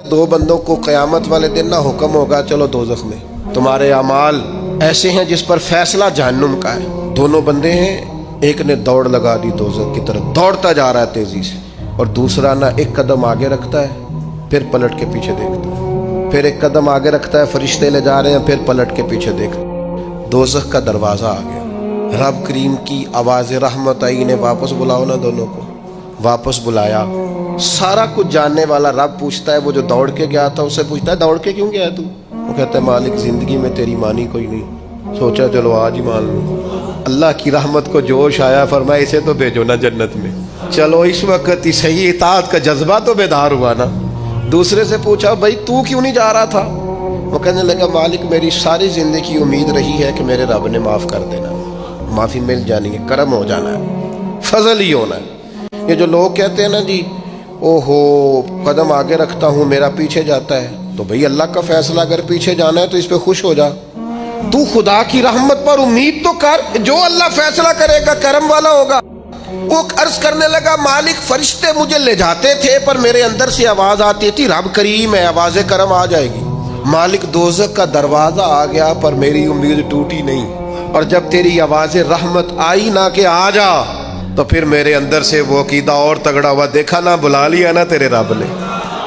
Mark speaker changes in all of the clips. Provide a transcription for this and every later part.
Speaker 1: दो बंदों को क़यामत वाले दिन ना हुक्म होगा चलो दोज़ख में, तुम्हारे अमाल ऐसे हैं जिस पर फैसला जहन्नुम का है। दोनों बंदे हैं, एक ने दौड़ लगा दी दोज़ख की तरफ, दौड़ता जा रहा है तेजी से, और दूसरा ना एक कदम आगे रखता है फिर पलट के पीछे देखता है, फिर एक कदम आगे रखता है, फरिश्ते ले जा रहे हैं, फिर पलट के पीछे देखता है। दोज़ख का दरवाज़ा आ गया, रब करीम की आवाज़ रहमत आई, इन्हें वापस बुलाओ ना। दोनों को वापस बुलाया। सारा कुछ जानने वाला रब पूछता है, वो जो दौड़ के गया था उससे पूछता है दौड़ के क्यों गया तू? वो कहता है मालिक जिंदगी में तेरी मानी कोई नहीं, सोचा चलो आज ही मान लूँ। अल्लाह की रहमत को जोश आया, फरमाया इसे तो भेजो ना जन्नत में। चलो इस वक्त इस सही इताअत का जज्बा तो बेदार हुआ ना। दूसरे से पूछा भाई तू क्यों नहीं जा रहा था? वो कहने लगा मालिक मेरी सारी जिंदगी की उम्मीद रही है कि मेरे रब ने माफ़ कर देना, माफ़ी मिल जानी है, करम हो जाना है, फजल ही होना है। ये जो लोग कहते हैं ना जी ओहो कदम आगे रखता हूँ मेरा पीछे जाता है, तो भाई अल्लाह का फैसला, अगर पीछे जाना है तो इस पे खुश हो जा। तू खुदा की रहमत पर उम्मीद तो कर, जो अल्लाह फैसला करेगा करम वाला होगा। वो अर्ज करने लगा मालिक फरिश्ते मुझे ले जाते थे पर मेरे अंदर से आवाज आती थी रब करीम है, आवाज़ करम आ जाएगी। मालिक दोज़ख का दरवाज़ा आ गया पर मेरी उम्मीद टूटी नहीं, और जब तेरी आवाज़ रहमत आई ना कि आ जा, तो फिर मेरे अंदर से वो अकीदा और तगड़ा हुआ। देखा ना, बुला लिया ना तेरे रब ने,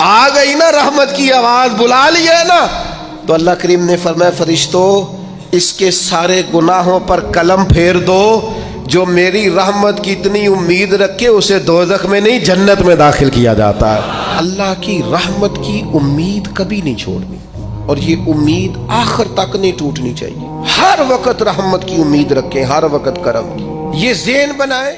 Speaker 1: आ गई ना रहमत की आवाज़, बुला लिया ना। तो अल्लाह करीम ने फरमाया फरिश्तों इसके सारे गुनाहों पर कलम फेर दो, जो मेरी रहमत की इतनी उम्मीद रखे उसे दोज़ख में नहीं जन्नत में दाखिल किया जाता है। अल्लाह की रहमत की उम्मीद कभी नहीं छोड़नी, और ये उम्मीद आखिर तक नहीं टूटनी चाहिए। हर वक्त रहमत की उम्मीद रखें, हर वक्त करम की, ये ज़हन बनाए।